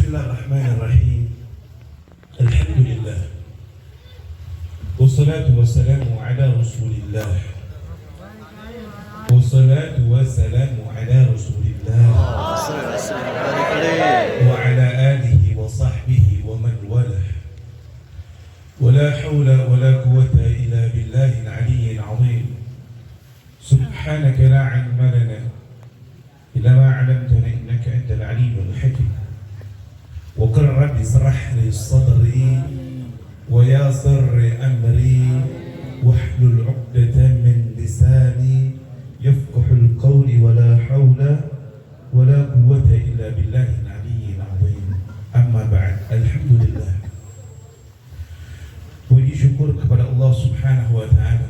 Bismillahirrahmanirrahim. Alhamdulillah. Wassalatu wassalamu ala Rasulillah. Wassalatu wassalamu ala Rasulillah. Wa ala alihi wa sahbihi wa man walah. ولا حول ولا قوة إلا بالله العلي العظيم. سبحانك لا علم لنا إلا ما علمتنا إنك أنت العليم الحكيم. وقل رب اشرح لي صدري ويسر أمري واحلل عقدة من لساني يفقه القول ولا حول ولا قوة إلا بالله العلي العظيم. أما بعد. Alhamdulillah. Puji syukur kepada Allah Subhanahu wa Ta'ala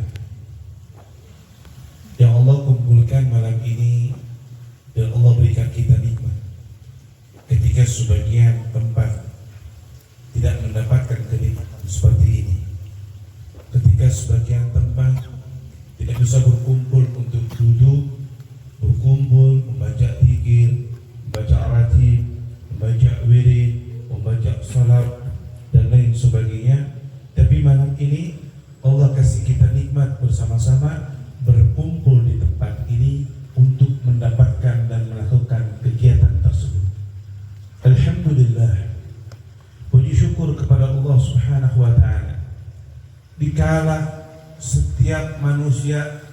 yang Allah kumpulkan malam ini dan Allah berikan kita nikmat ketika sebagian tempat tidak mendapatkan kenikmatan seperti ini, ketika sebagian tempat tidak bisa berkumpul untuk duduk, berkumpul, membaca zikir, membaca ratib, membaca wirid, membaca salat dan lain sebagainya. Tapi malam ini Allah kasih kita nikmat bersama-sama berkumpul di tempat ini untuk mendapatkan dan melakukan kegiatan tersebut. Alhamdulillah. Puji syukur kepada Allah Subhanahu wa Ta'ala. Dikala setiap manusia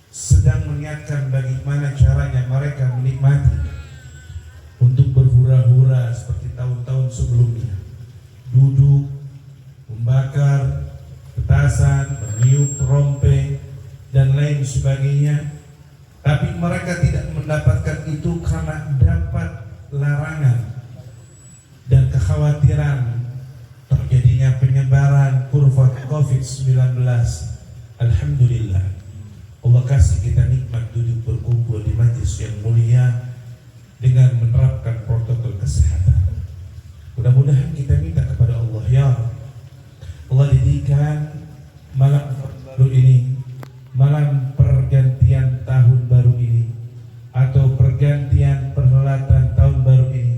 sedang mengingatkan bagaimana caranya mereka menikmati untuk berhura-hura seperti tahun-tahun sebelumnya, duduk, membakar petasan, meniup trompe dan lain sebagainya, tapi mereka tidak mendapatkan itu karena dapat larangan dan kekhawatiran terjadinya penyebaran kurva COVID-19. Alhamdulillah, Allah kasih kita nikmat duduk berkumpul di majlis yang mulia dengan menerapkan protokol kesehatan. Mudah-mudahan kita minta kepada Allah, ya Allah, jadikan malam baru ini, malam pergantian tahun baru ini atau pergantian perhelatan tahun baru ini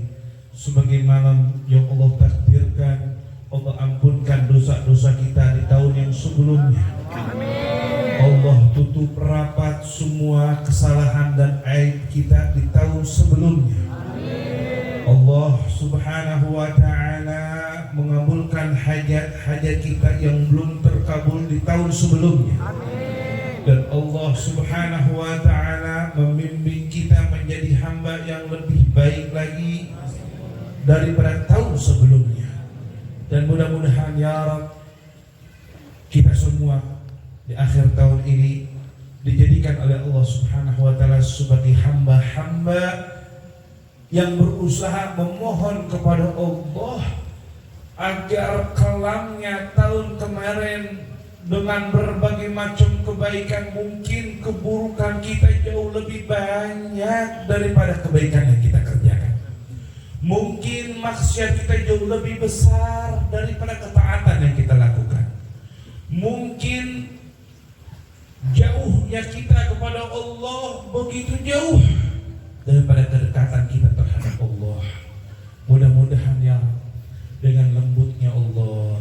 sebagai malam yang Allah takdirkan. Allah ampunkan dosa-dosa kita di tahun yang sebelumnya. Allah tutup rapat semua kesalahan dan aib kita di tahun sebelumnya. Allah Subhanahu wa Ta'ala mengabulkan hajat-hajat kita yang belum terkabul di tahun sebelumnya. Dan Allah Subhanahu wa Ta'ala membimbing kita menjadi hamba yang lebih baik lagi daripada tahun sebelumnya. Dan mudah-mudahan ya Rabb, kita semua di akhir tahun ini dijadikan oleh Allah Subhanahu wa Ta'ala sebagai hamba-hamba yang berusaha memohon kepada Allah agar kelangnya tahun kemarin dengan berbagai macam kebaikan, mungkin keburukan kita jauh lebih banyak daripada kebaikan yang kita kerjakan. Mungkin maksiat kita jauh lebih besar daripada ketaatan yang kita lakukan. Mungkin jauhnya kita kepada Allah begitu jauh daripada kedekatan kita terhadap Allah. Mudah-mudahan ya dengan lembutnya Allah,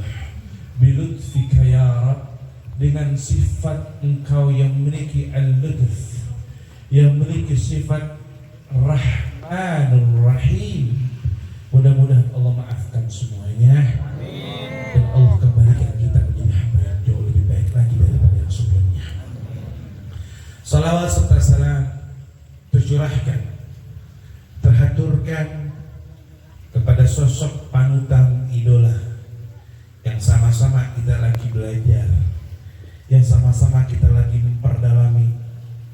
bilutfika ya Rabb, dengan sifat Engkau yang memiliki al-lutf, yang memiliki sifat Rahmanur Rahim, mudah-mudahan Allah maafkan semuanya. Amin. Dan Allah kembalikan kita menjadi hamba yang jauh lebih baik lagi daripada yang sebelumnya. Salawat serta salam tercurahkan, terhaturkan kepada sosok panutan idola yang sama-sama kita lagi belajar, yang sama-sama kita lagi memperdalami,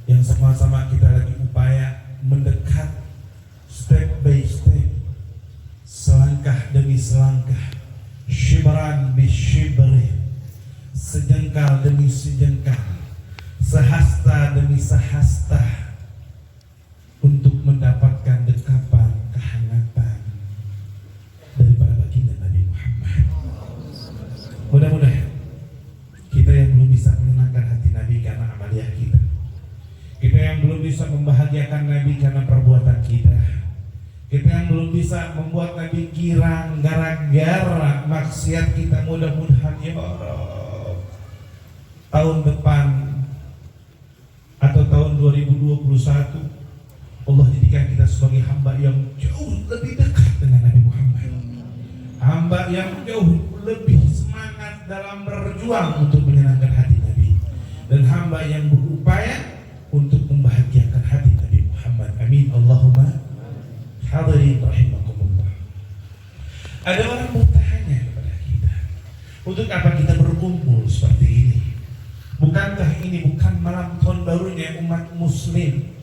yang sama-sama kita lagi upaya mendekat step by step, selangkah demi selangkah, shibran bi shibri, sejengkal demi sejengkal, sehasta demi sehasta, untuk mendapatkan dekapan, kehangatan daripada baginda Nabi Muhammad. Mudah-mudahan kita yang belum bisa menenangkan hati Nabi karena amaliyah kita yang belum bisa membahagiakan Nabi karena perbuatan kita Kita yang belum bisa membuat Nabi girang gara-gara maksiat kita, mudah-mudahan ya Allah, tahun depan atau tahun 2021 Allah jadikan kita sebagai hamba yang jauh lebih dekat dengan Nabi Muhammad, hamba yang jauh lebih semangat dalam berjuang untuk menyenangkan hati Nabi, dan hamba yang berupaya untuk membahagiakan hati Nabi Muhammad. Amin Allahumma. Hadirin rahimakumullah. Ada orang bertanya kepada kita, untuk apa kita berkumpul seperti ini? Bukankah ini bukan malam tahun barunya umat muslim?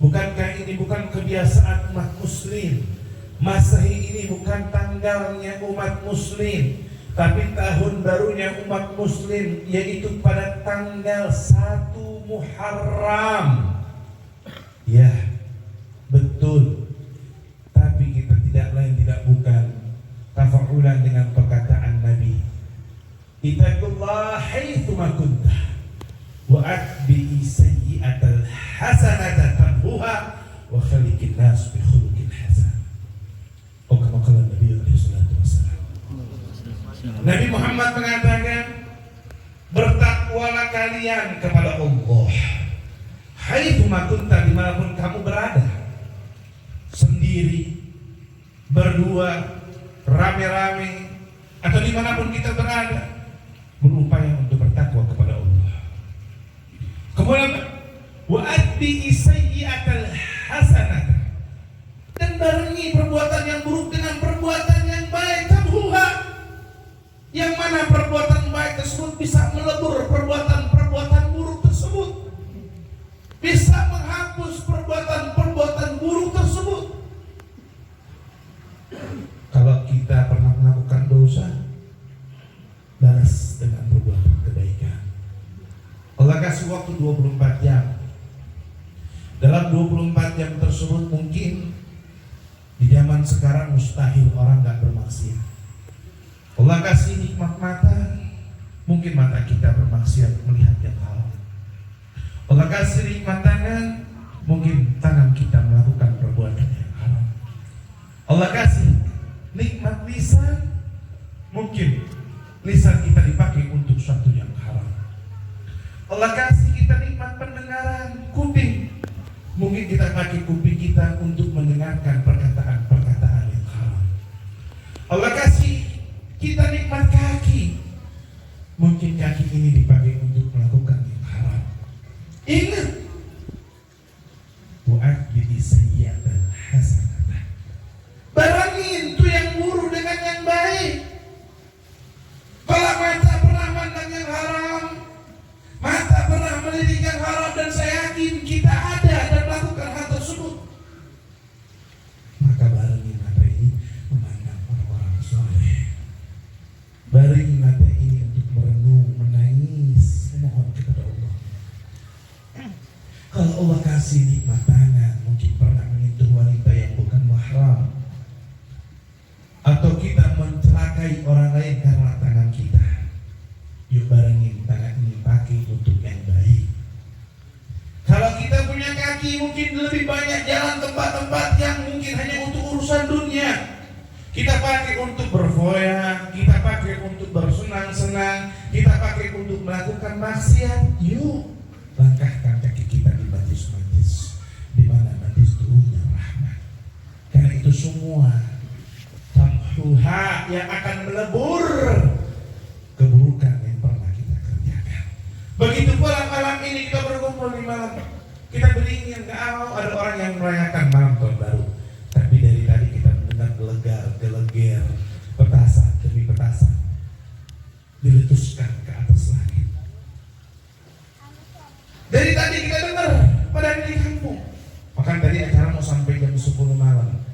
Bukankah ini bukan kebiasaan umat muslim? Masehi ini bukan tanggalnya umat muslim, tapi tahun barunya umat muslim, yaitu pada tanggal 1 Muharram. Ya, betul. Tapi kita tidak lain tidak bukan tafa'ulan dengan perkataan Nabi, ittaqullah haitsu ma kunta wa atbi'i sayyi'atal hasanata tamhuha wa khaliqin nas bi khuluqin hasan. Oh, kama qala Nabi alaihi salatu wasallam. Nabi Muhammad mengatakan, bertakwalah kalian kepada Allah haitsu ma kunta, dimanapun kamu berada, sendiri, berdua, rame-rame, atau dimanapun kita berada, berupaya untuk bertakwa kepada Allah. Kemudian wa atbi'i sayyi'atal hasanah, dan barengi perbuatan yang buruk dengan perbuatan yang baik, tamhuha, yang mana perbuatan baik tersebut bisa melebur perbuatan-perbuatan buruk tersebut, bisa menghapus perbuatan-perbuatan buruk tersebut. Kalau kita pernah melakukan dosa, balas dengan perbuatan kebaikan. Allah kasih waktu 24 jam. Dalam 24 jam tersebut mungkin di zaman sekarang mustahil orang gak bermaksiat. Allah kasih nikmat mata, mungkin mata kita bermaksiat melihat yang haram. Allah kasih nikmat tangan, mungkin tangan kita melakukan perbuatan yang haram. Allah kasih nikmat lisan, mungkin lisan kita dipakai untuk sesuatu yang haram. Allah kasih kita nikmat pendengaran, kuping, mungkin kita pakai kuping kita untuk mendengarkan perkataan-perkataan yang haram. Allah kasih kita nikmat kaki, mungkin kaki ini dipakai untuk melakukan yang haram. Ingat, wa'atbi'i sayyi'atal hasanah, barangin itu yang buruk dengan yang baik. Kalau mata pernah mandang yang haram, mata pernah melirik yang haram, dan saya yakin kita ada dan melakukan hal tersebut, maka barengi mata ini memandang orang-orang soleh, barengi mata ini untuk merenung, menangis, memohon kepada Allah. Kalau Allah kasih nikmat tangan, mungkin pernah menyentuh wanita yang bukan mahram, atau kita mencelakai orang lain karena tangan kita, yuk barengin tangan ini pakai untuk yang baik. Kalau kita punya kaki, mungkin lebih banyak jalan tempat-tempat yang mungkin hanya untuk urusan dunia, kita pakai untuk berfoya, kita pakai untuk bersenang-senang, kita pakai untuk melakukan maksiat. Yuk langkahkan kaki kita di majlis-majlis di mana majlis turunnya rahmat, karena itu semua tamhuha yang akan melebur keburukan yang pernah kita kerjakan. Begitu pula malam ini kita berkumpul di malam, kita beringin ke awal ada orang yang merayakan malam tahun baru, tapi dari tadi kita mendengar gelegar petasan demi petasan diletuskan ke atas langit. Dari tadi kita dengar pada di kampung, bahkan tadi acara mau sampai jam 10 malam,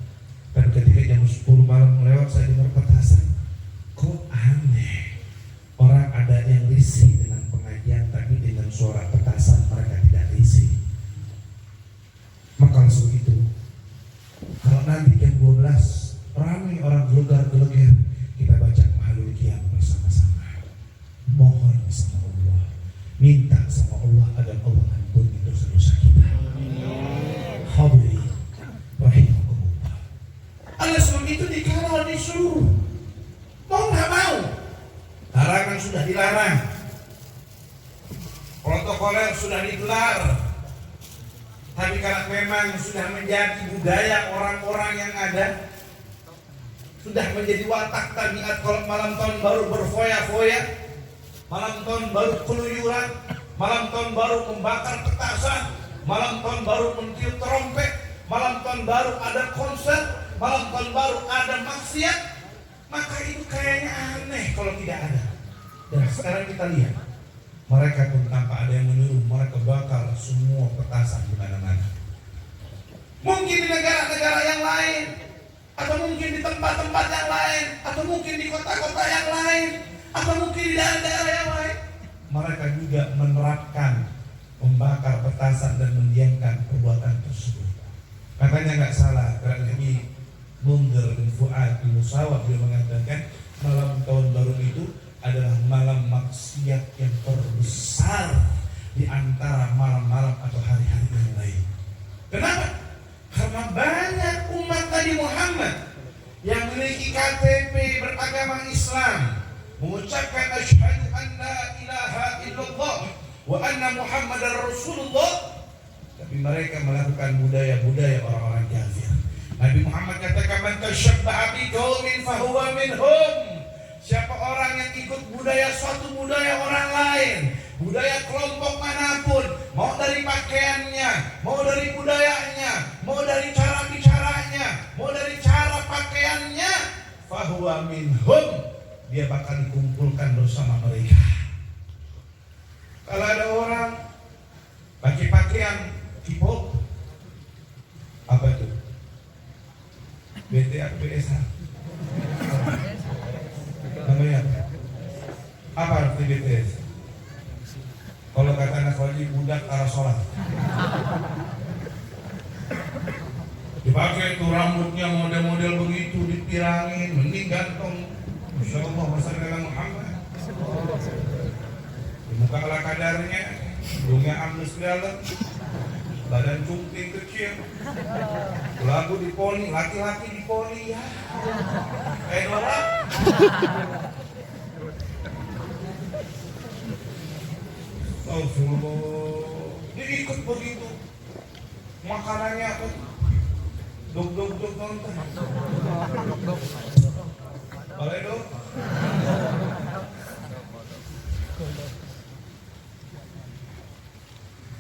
dan ketika jam 10 malam melewat saya dengar petasan. Kok aneh, orang ada yang risih dengan pengajian, tapi dengan suara petasan mereka tidak risih. Maka langsung itu, kalau nanti jam 12 ramai orang gelegar-gelegar, kita baca Mahalul Qiyam bersama-sama, mohon sama Allah, minta sama Allah agar Allah ampuni dosa-dosa kita. Hadirin rahimakumullah. sudah dilarang, protokoler sudah digelar. Tapi karena memang sudah menjadi budaya orang-orang yang ada, sudah menjadi watak tabiat, kalau malam tahun baru berfoya-foya, malam tahun baru keluyuran, malam tahun baru membakar petasan, malam tahun baru mentiup trompet, malam tahun baru ada konser, malam tahun baru ada maksiat, maka itu kayaknya aneh kalau tidak ada. Dan sekarang kita lihat, mereka pun tanpa ada yang menyuruh, mereka bakar semua petasan di mana-mana. Mungkin di negara-negara yang lain, atau mungkin di tempat-tempat yang lain, atau mungkin di kota-kota yang lain, atau mungkin di daerah-daerah yang lain, mereka juga menerapkan membakar petasan dan mendiamkan perbuatan tersebut. Makanya nggak salah karena ini Munzir bin Fuad bin Musawab dia mengatakan malam tahun baru itu adalah malam maksiat yang terbesar di antara malam-malam atau hari-hari yang lain. Kenapa? Karena banyak umat Nabi Muhammad yang memiliki KTP beragama Islam, mengucapkan asyhadu an la ilaha illallah wa anna Muhammadar Rasulullah, tapi mereka melakukan budaya-budaya orang-orang kafir. Nabi Muhammad katakan man tashabbaha biqaumin fahuwa minhum. Siapa orang yang ikut budaya suatu budaya orang lain, budaya kelompok manapun, mau dari pakaiannya, mau dari budayanya, mau dari cara bicaranya, mau dari cara pakaiannya, fahuwa minhum, dia bakal dikumpulkan bersama mereka. Kalau ada orang pakai pakaian K-pop, apa itu? BTS namanya apa arti BTS? Kalau kata anak wajib budak arah sholat, dipakai itu rambutnya model-model begitu dipirangin, mending gantung Masya Allah Rasulullah Muhammad, di muka ala kadarnya, hidungnya ambles ke dalam, badan cungking kecil, lagu diponi, laki-laki diponi ya, kayak Dora. Astagfirullah, dia ikut begitu, makanannya apa? Dok nonton. Boleh dong?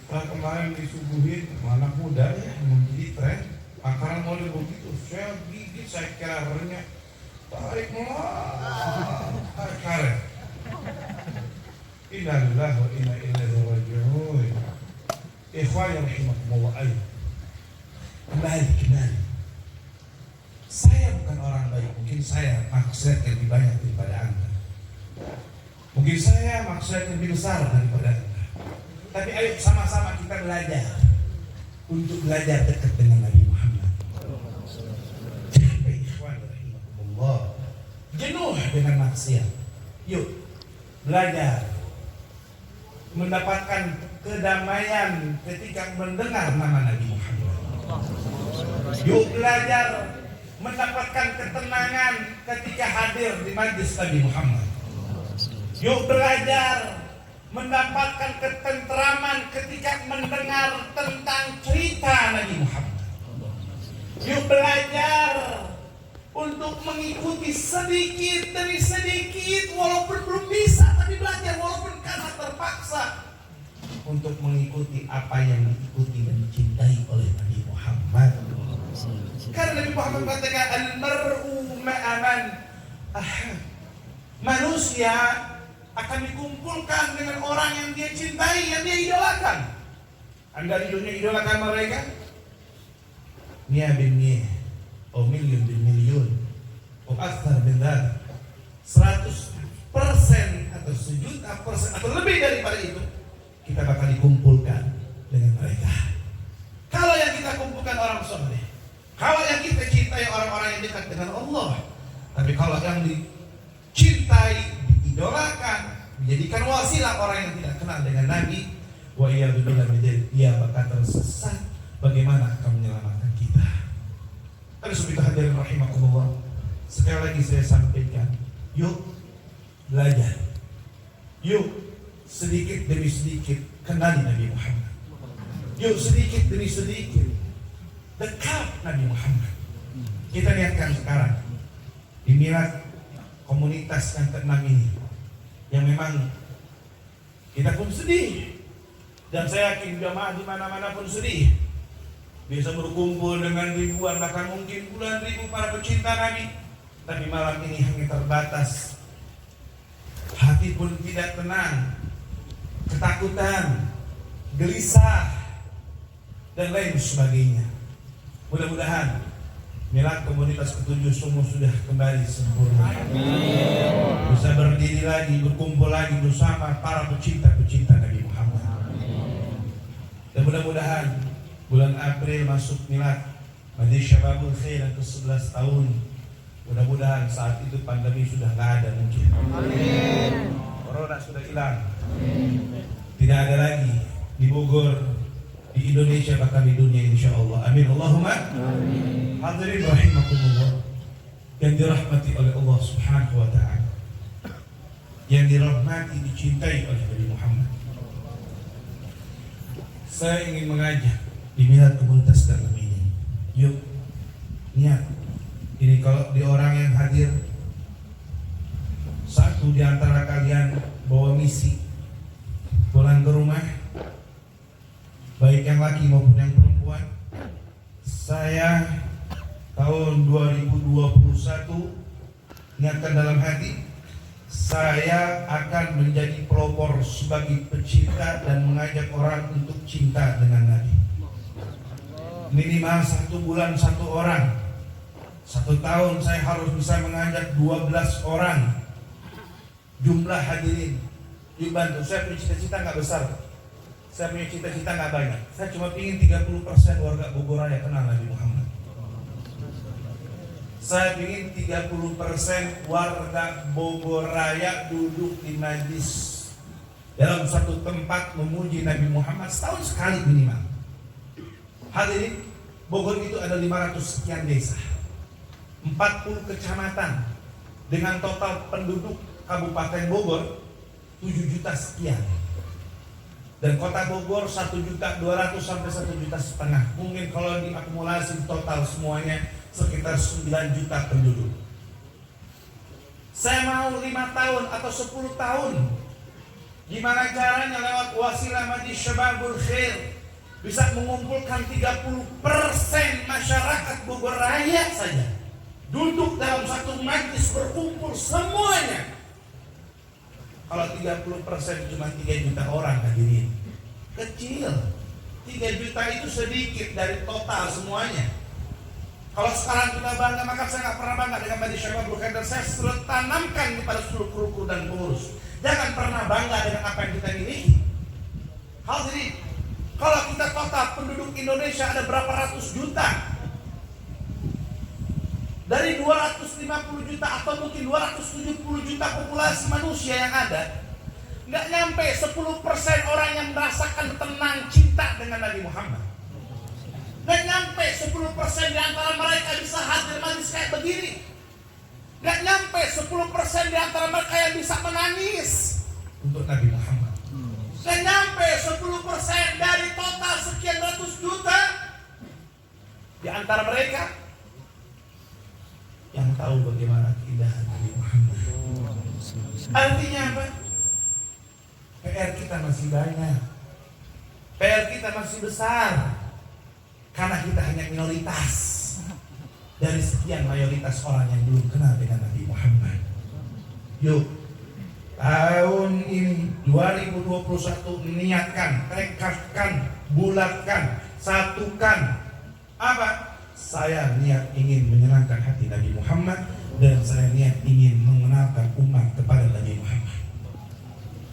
Nah, kemarin disuguhin anak muda ya menjadi tren makanan model begitu. Saya gigit, saya kira renyah, tarik karet. Innalillahi wa inna ilaihi raji'un. Ikhwan rahimakumullah, ayo kembali. Saya bukan orang baik, mungkin saya maksiat lebih banyak daripada Anda, mungkin saya maksiat lebih besar daripada Anda. Tapi ayo sama-sama kita belajar untuk belajar dekat dengan Nabi Muhammad. Capek ikhwan rahimakumullah, jenuh dengan maksiat. Yuk belajar mendapatkan kedamaian ketika mendengar nama Nabi Muhammad. Yuk belajar mendapatkan ketenangan ketika hadir di majlis Nabi Muhammad. Yuk belajar mendapatkan ketenteraman ketika mendengar tentang cerita Nabi Muhammad. Yuk belajar untuk mengikuti sedikit demi sedikit, walaupun belum bisa, tapi belajar walaupun karena terpaksa untuk mengikuti apa yang diikuti dan dicintai oleh Nabi Muhammad. Karena Nabi Muhammad katakan al-mar'u ma'aman, manusia akan dikumpulkan dengan orang yang dia cintai, yang dia idolakan. Anda idolakan mereka, mia bin mia, atau miliun bin miliun, atau akthar bin dhal, 100% atau sejuta persen atau lebih daripada itu, kita bakal dikumpulkan dengan mereka. Kalau yang kita kumpulkan orang soleh, kalau yang kita cintai orang-orang yang dekat dengan Allah, tapi kalau yang dicintai, diidolakan, menjadikan wasilah orang yang tidak kenal dengan Nabi, wa iyyabillah, dia bakal tersesat. Bagaimana akan menyelamatkan kita? Ada sebut hadirin rahimakumullah. Sekali lagi saya sampaikan, yuk belajar Yuk sedikit demi sedikit kenali Nabi Muhammad. Yuk sedikit demi sedikit dekat Nabi Muhammad. Kita lihatkan sekarang di milad komunitas yang ke-6 ini, yang memang kita pun sedih, dan saya yakin jamaah di mana-mana pun sedih. Bisa berkumpul dengan ribuan, bahkan mungkin puluhan ribu para pecinta Nabi, tapi malam ini hanya terbatas. Hati pun tidak tenang, ketakutan, gelisah, dan lain sebagainya. Mudah-mudahan milad komunitas ke-7 semua sudah kembali sempurna. Bisa berdiri lagi, berkumpul lagi bersama para pecinta-pecinta Nabi Muhammad. Dan mudah-mudahan bulan April masuk milad Majlis Syababul Khair yang ke-11 tahun. Mudah-mudahan saat itu pandemi sudah nggak ada mungkin. Corona sudah hilang. Tidak ada lagi di Bogor, di Indonesia, bahkan di dunia insyaallah. Amin Allahumma amin. Hadirin rahimakumullah yang dirahmati oleh Allah Subhanahu wa taala, yang dirahmati, dicintai oleh Nabi Muhammad. Saya ingin mengajak di milad komunitas dalam ini. Yuk niat ini, kalau di orang yang hadir, satu di antara kalian bawa misi pulang ke rumah, baik yang laki maupun yang perempuan. Saya tahun 2021 niatkan dalam hati, saya akan menjadi pelopor sebagai pecinta dan mengajak orang untuk cinta dengan Nabi. Minimal 1 bulan 1 orang. 1 tahun saya harus bisa mengajak 12 orang. Jumlah hadirin, yuk bantu. Saya punya cita-cita gak besar, saya punya cita-cita gak banyak. Saya cuma ingin 30% warga Bogor Raya kenal Nabi Muhammad. Saya ingin 30% warga Bogor Raya duduk di majlis dalam satu tempat memuji Nabi Muhammad setahun sekali minimal. Hadirin, Bogor itu ada 500 sekian desa, 40 kecamatan, dengan total penduduk Kabupaten Bogor 7 juta sekian. Dan kota Bogor 1.200.000 sampai 1,5 juta. Mungkin kalau diakumulasi total semuanya sekitar 9 juta penduduk. Saya mau 5 tahun atau 10 tahun, gimana caranya lewat wasilah Majlis Syababul Khair bisa mengumpulkan 30% masyarakat Bogor Raya saja duduk dalam satu majlis, berkumpul semuanya. Kalau 30% cuma 3 juta orang hadirin, kecil. 3 juta itu sedikit dari total semuanya. Kalau sekarang kita bangga, maka saya nggak pernah bangga dengan Majlis Syababul Khair, dan saya selalu tanamkan kepada seluruh kru dan pengurus, jangan pernah bangga dengan apa yang kita miliki. Hadirin, kalau kita total penduduk Indonesia ada berapa ratus juta, dari 250 juta atau mungkin 270 juta populasi manusia yang ada, nggak nyampe 10% orang yang merasakan tenang cinta dengan Nabi Muhammad. Nggak nyampe 10% di antara mereka bisa hadir manis kayak begini. Nggak nyampe 10% di antara mereka yang bisa menangis untuk Nabi Muhammad. Nggak nyampe 10% dari total sekian ratus juta di antara mereka yang tahu bagaimana keindahan Nabi Muhammad. Artinya apa? PR kita masih banyak, PR kita masih besar, karena kita hanya minoritas dari sekian mayoritas orang yang belum kenal dengan Nabi Muhammad. Yuk, tahun ini 2021 niatkan, tekadkan, bulatkan, satukan. Apa? Saya niat ingin menyenangkan hati Nabi Muhammad, dan saya niat ingin mengenalkan umat kepada Nabi Muhammad.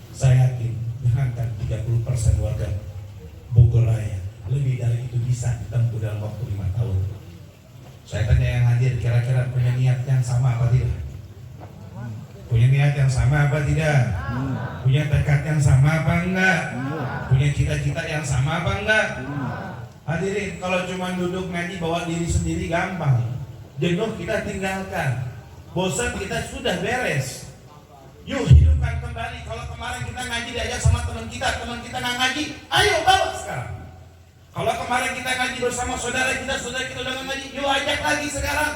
Saya yakin jangankan 30% warga Bogor Raya, lebih dari itu bisa ditempuh dalam waktu 5 tahun. Saya tanya yang hadir, kira-kira punya niat yang sama apa tidak? Punya niat yang sama apa tidak? Punya tekad yang sama apa enggak? Punya cita-cita yang sama apa enggak? Hadirin, kalau cuma duduk ngaji bawa diri sendiri gampang. Jenuh kita tinggalkan, bosan kita sudah beres. Yuk hidup hidupkan kembali. Kalau kemarin kita ngaji diajak sama teman kita nggak ngaji, ayo bawa sekarang. Kalau kemarin kita ngaji bersama saudara kita udah nggak ngaji, yuk ajak lagi sekarang.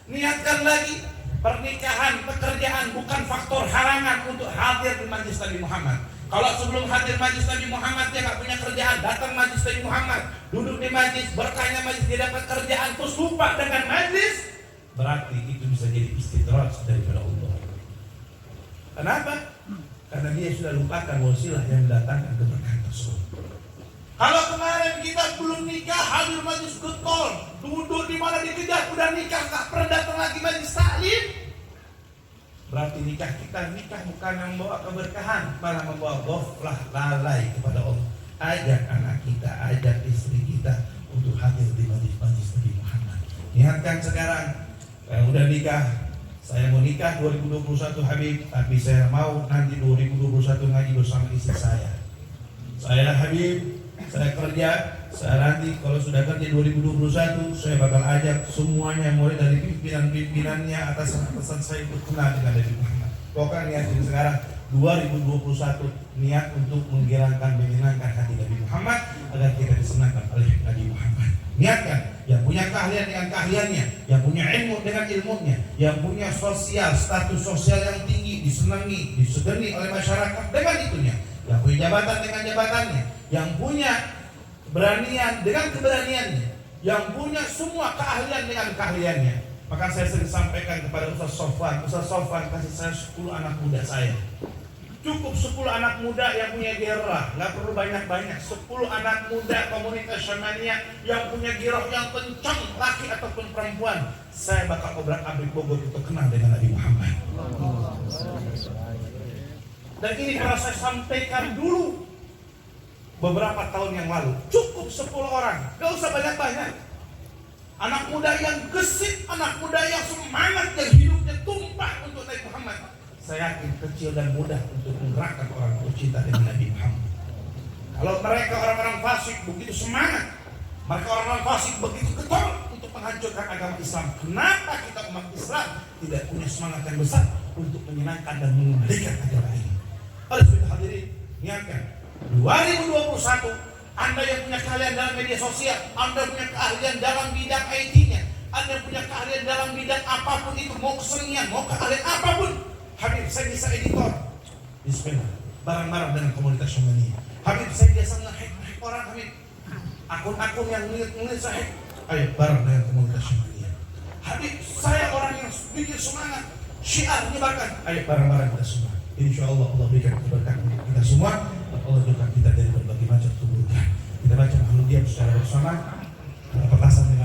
Niatkan lagi. Pernikahan, pekerjaan bukan faktor halangan untuk hadir di majlis Nabi Muhammad. Kalau sebelum hadir majlis Nabi Muhammad dia nggak punya kerjaan, datang majlis Nabi Muhammad, duduk di majlis, berkahnya majlis, dia dapat kerjaan, terus lupa dengan majlis, berarti itu bisa jadi istidraj daripada Allah. Kenapa? Karena dia sudah lupakan wasilah yang mendatangkan keberkahan tersebut. Kalau kemarin kita belum nikah, hadir majlis getol, duduk di mana dikejar, udah nikah, nggak pernah datang lagi majlis taklim, berarti nikah kita bukan membawa keberkahan, malah membawa ghaflah, lalai kepada Allah. Ajak anak kita, ajak istri kita untuk hadir di majlis Nabi Muhammad. Niatkan sekarang, saya udah nikah, saya mau nikah 2021 Habib, tapi saya mau nanti 2021 ngaji bersama istri saya. Saya Habib, saya kerja, saya nanti kalau sudah kerja 2021 saya bakal ajak semuanya mulai dari pimpinan-pimpinannya atasan saya ikut kenal dengan Nabi Muhammad. Pokoknya niatin sekarang 2021 niat untuk menyenangkan hati Nabi Muhammad agar kita disenangkan oleh Nabi Muhammad. Niatkan, yang punya keahlian dengan keahliannya, yang punya ilmu dengan ilmunya, yang punya status sosial yang tinggi, disenangi, disegani oleh masyarakat dengan itunya, yang punya jabatan dengan jabatannya, yang punya keberanian dengan keberaniannya, yang punya semua keahlian dengan keahliannya. Maka saya sering sampaikan kepada Ustaz Sofwan kasih saya 10 anak muda saya. Cukup 10 anak muda yang punya gairah, nggak perlu banyak-banyak. 10 anak muda komunitas Syamania yang punya gairah yang kencang, laki ataupun perempuan. Saya bakal obrak-abrik Bogor untuk kenal dengan Nabi Muhammad. Dan ini pernah saya sampaikan dulu beberapa tahun yang lalu. Cukup 10 orang, gak usah banyak-banyak. Anak muda yang gesit, anak muda yang semangat, yang hidupnya tumpah untuk Nabi Muhammad. Saya yakin kecil dan mudah untuk menggerakkan orang untuk cinta dengan Nabi Muhammad. Kalau mereka orang-orang fasik begitu semangat, mereka orang-orang fasik begitu getol untuk menghancurkan agama Islam. Kenapa kita umat Islam tidak punya semangat yang besar untuk menyenangkan dan mengembalikan agama ini? Oleh sebab hadirin, niatkan 2021, Anda yang punya keahlian dalam media sosial, Anda punya keahlian dalam bidang IT-nya, Anda punya keahlian dalam bidang apapun itu, mau kesenian, mau keahlian apapun. Habib, saya bisa editor. Bismillah, bareng-bareng dengan komunitas Syamania. Habib, saya biasa nge-hack orang, Habib. Akun-akun yang nulis saya hack. Ayo, bareng dengan komunitas Syamania. Habib, saya orang yang bikin semangat, syiar menyebarkan. Ayo, bareng-bareng kita semua. Insya Allah Allah berikan keberkahan untuk kita semua. Allah jauhkan kita dari berbagai macam keburukan. Kita baca Al-Diam secara bersama. Petasan dengan